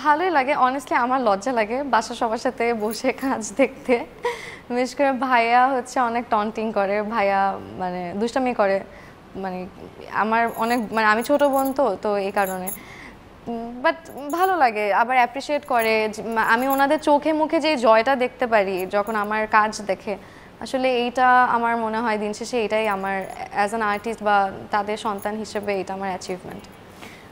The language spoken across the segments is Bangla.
ভালোই লাগে অনেস্টলি। আমার লজ্জা লাগে বাসা সবার সাথে বসে কাজ দেখতে। বিশেষ করে ভাইয়া হচ্ছে অনেক টন্টিং করে, ভাইয়া মানে দুষ্টামি করে, মানে আমার অনেক মানে আমি ছোট বোন তো তো এই কারণে। বাট ভালো লাগে, আবার অ্যাপ্রিসিয়েট করে। আমি ওনাদের চোখে মুখে যে জয়টা দেখতে পারি যখন আমার কাজ দেখে, আসলে এইটা আমার মনে হয় দিন শেষে এটাই আমার অ্যাজ অ্যান আর্টিস্ট বা তাদের সন্তান হিসেবে এটা আমার অ্যাচিভমেন্ট।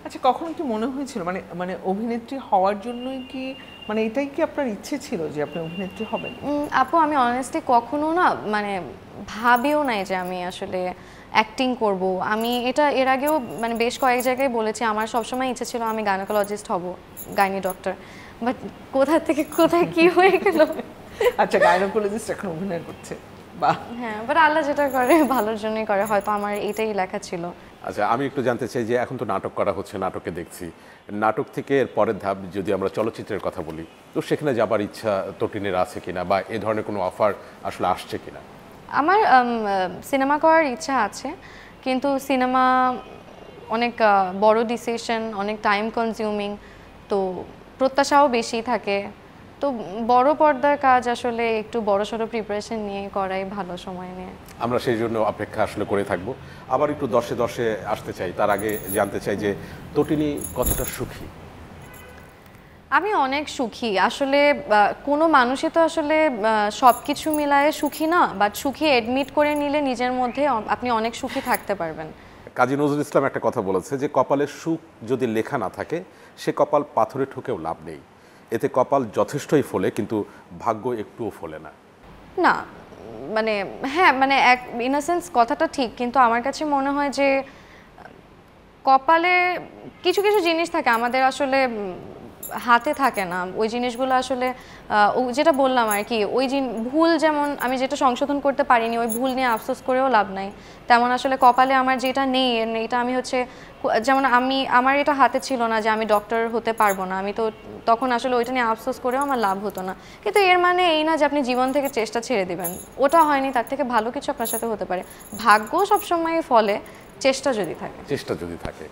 আচ্ছা, কখনো কি মনে হয়েছিল মানে মানে অভিনেত্রী হওয়ার জন্যই কি, মানে এটাই কি আপনার ইচ্ছে ছিল যে আপনি অভিনেত্রী হবেন? আপু আমি অনেস্টলি কখনো না মানে ভাবিও নাই যে আমি আসলে অ্যাক্টিং করব। আমি এটা এর আগেও মানে বেশ কয়েক জায়গায় বলেছি, আমার সবসময় ইচ্ছে ছিল আমি গাইনোকোলজিস্ট হব, গাইনি ডক্টর। বাট কোথা থেকে কোথায় কি হয়ে গেল। আচ্ছা, গাইনোকোলজিস্ট এখন অভিনয় করছে, বাহ। হ্যাঁ, বাট আল্লাহ যেটা করে ভালোর জন্যই করে, হয়তো আমার এটাই লেখা ছিল। আচ্ছা, আমি একটু জানতে চাই যে এখন তো নাটক করা হচ্ছে, নাটকে দেখছি, নাটক থেকে এর পরের ধাপ যদি আমরা চলচ্চিত্রের কথা বলি, তো সেখানে যাবার ইচ্ছা তটিনের আছে কিনা, বা এ ধরনের কোনো অফার আসলে আসছে কিনা? আমার সিনেমা করার ইচ্ছা আছে, কিন্তু সিনেমা অনেক বড় ডিসিশন, অনেক টাইম কনজিউমিং, তো প্রত্যাশাও বেশি থাকে। তো বড় পর্দার কাজ আসলে একটু বড়সড় প্রিপারেশন নিয়ে করাই ভালো, সময় নিয়ে। আমরা সেই জন্য অপেক্ষা আসলে করে থাকবো। আবার একটু দশে দশে আসতে চাই, তার আগে জানতে চাই যে তটিনী কতটা সুখী? আমি অনেক সুখী আসলে। কোনো মানুষই তো আসলে সব কিছু মিলায়ে সুখী না, বাট সুখী অ্যাডমিট করে নিলে নিজের মধ্যে আপনি অনেক সুখী থাকতে পারবেন। কাজী নজরুল ইসলাম একটা কথা বলেছে যে কপালের সুখ যদি লেখা না থাকে, সে কপাল পাথরে ঠুকেও লাভ নেই। এতে কপাল যথেষ্টই ফলে, কিন্তু ভাগ্য একটুও ফলে না। না মানে হ্যাঁ, মানে এক ইন আ সেন্স কথাটা ঠিক, কিন্তু আমার কাছে মনে হয় যে কপালে কিছু কিছু জিনিস থাকে আমাদের আসলে হাতে থাকে না। ওই জিনিসগুলো আসলে যেটা বললাম আর কি, ওই ভুল, যেমন আমি যেটা সংশোধন করতে পারিনি, ওই ভুল নিয়ে আফসোস করেও লাভ নাই। তেমন আসলে কপালে আমার যেটা নেই, এটা আমি হচ্ছে, যেমন আমার এটা হাতে ছিল না যে আমি ডক্টর হতে পারবো না, আমি তো তখন আসলে ওইটা নিয়ে আফসোস করেও আমার লাভ হতো না। কিন্তু এর মানে এই না যে আপনি জীবন থেকে চেষ্টা ছেড়ে দিবেন, ওটা হয়নি, তার থেকে ভালো কিছু আপনার সাথে হতে পারে। ভাগ্য সবসময় ফলে চেষ্টা যদি থাকে। চেষ্টা যদি থাকে।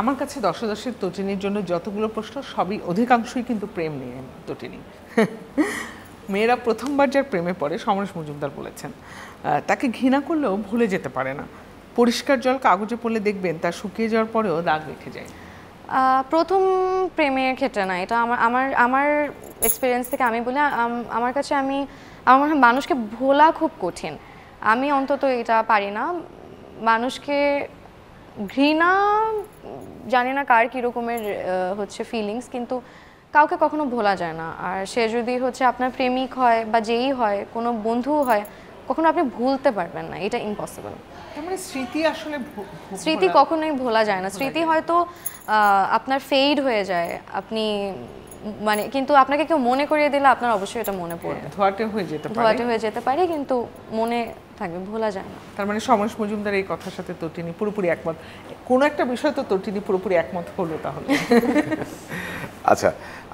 আমার কাছে দশে দশের তটিনীর জন্য যতগুলো প্রশ্ন, সবই অধিকাংশই কিন্তু প্রেম নিয়ে। তটিনী মেয়েরা প্রথমবার যার প্রেমে পড়ে, সমরেশ মজুমদার বলেছেন, তাকে ঘৃণা করলেও ভুলে যেতে পারে না। পরিষ্কার জল কাগজে পড়লে দেখবেন তার শুকিয়ে যাওয়ার পরেও দাগ রেখে যায়। প্রথম প্রেমের ক্ষেত্রে না, এটা আমার আমার আমার এক্সপিরিয়েন্স থেকে আমি বলি, আমার কাছে আমার মনে হয় মানুষকে ভোলা খুব কঠিন। আমি অন্তত এটা পারি না। মানুষকে ঘৃণা, জানি না কার কীরকমের হচ্ছে ফিলিংস, কিন্তু কাউকে কখনো ভোলা যায় না। আর সে যদি হচ্ছে আপনার প্রেমিক হয় বা যেই হয়, কোনো বন্ধুও হয়, কখনো আপনি ভুলতে পারবেন না, এটা ইম্পসিবল। মানে স্মৃতি আসলে স্মৃতি কখনোই ভোলা যায় না। স্মৃতি হয়তো আপনার ফেড হয়ে যায়, আপনি মানে, কিন্তু আপনাকে কেউ মনে করিয়ে দিলে আপনার অবশ্যই এটা মনে পড়বে। ধোয়াটে হয়ে যেতে পারে, কিন্তু মনে থাকবে, ভোলা যায় না। তার মানে সমরেশ মজুমদার এই কথার সাথে তটিনী পুরোপুরি একমত। কোনো একটা বিষয় তো তটিনী পুরোপুরি একমত হলো তাহলে। আচ্ছা,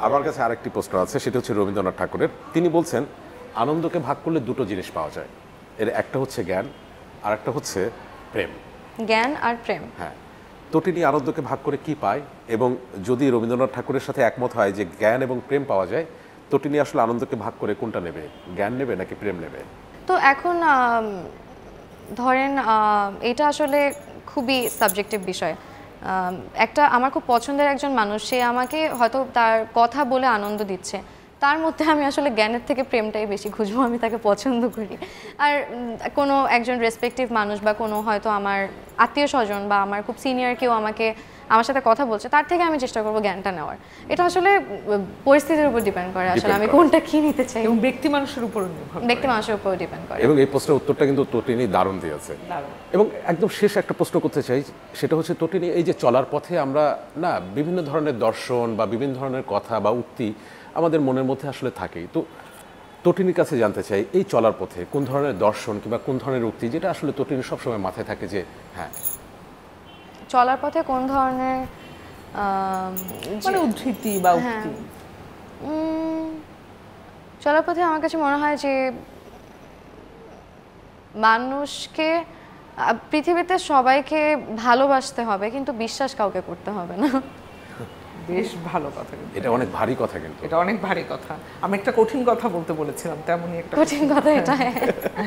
আমার কাছে আরেকটি প্রশ্ন আছে, সেটা হচ্ছে রবীন্দ্রনাথ ঠাকুরের। তিনি বলছেন আনন্দকে ভাগ করলে দুটো জিনিস পাওয়া যায়, এর একটা হচ্ছে জ্ঞান, আর একটা হচ্ছে প্রেম। জ্ঞান আর প্রেম, হ্যাঁ। তটিনী আনন্দকে ভাগ করে কি পায়? এবং যদি রবীন্দ্রনাথ ঠাকুরের সাথে একমত হয় যে জ্ঞান এবং প্রেম পাওয়া যায়, তটিনী আসলে আনন্দকে ভাগ করে কোনটা নেবে, জ্ঞান নেবে নাকি প্রেম নেবে? তো এখন ধরেন এটা আসলে খুবই সাবজেক্টিভ বিষয়। একটা আমার খুব পছন্দের একজন মানুষ, সে আমাকে হয়তো তার কথা বলে আনন্দ দিচ্ছে, তার মধ্যে আমি আসলে জ্ঞানের থেকে প্রেমটাই বেশি খুঁজবো, আমি তাকে পছন্দ করি। আর কোনো একজন রেসপেক্টিভ মানুষ বা কোনো হয়তো আমার আত্মীয় স্বজন বা আমার খুব সিনিয়র কেউ আমার সাথে কথা বলছে, তার থেকে আমি চেষ্টা করবো জ্ঞানটা নেওয়ার। এটা আসলে পরিস্থিতির উপর ডিপেন্ড করে আসলে আমি কোনটা কি নিতে চাই, এবং ব্যক্তি মানুষের উপর ডিপেন্ড করে। এবং এই প্রশ্নের উত্তরটা কিন্তু তটিনী দারুণ দিয়েছে। এবং একদম শেষ একটা প্রশ্ন করতে চাই, সেটা হচ্ছে তটিনী, এই যে চলার পথে আমরা না বিভিন্ন ধরনের দর্শন বা বিভিন্ন ধরনের কথা বা উক্তি আমাদের মনের মধ্যে আসলে থাকেই, তো তটিনীর কাছে জানতে চাই এই চলার পথে কোন ধরনের দর্শন কিংবা কোন ধরনের উক্তি যেটা আসলে তটিনীর সবসময় মাথায় থাকে, যে হ্যাঁ চলার পথে কোন ধরনের মানে উদ্ধৃতি বা উক্তি? চলার পথে আমার কাছে মনে হয় যে মানুষকে, পৃথিবীতে সবাইকে ভালোবাসতে হবে, কিন্তু বিশ্বাস কাউকে করতে হবে না। বেশ ভালো কথা, কিন্তু এটা অনেক ভারী কথা, কিন্তু এটা অনেক ভারী কথা। আমি একটা কঠিন কথা বলতে বলেছিলাম, তেমনই একটা কঠিন কথা এটা।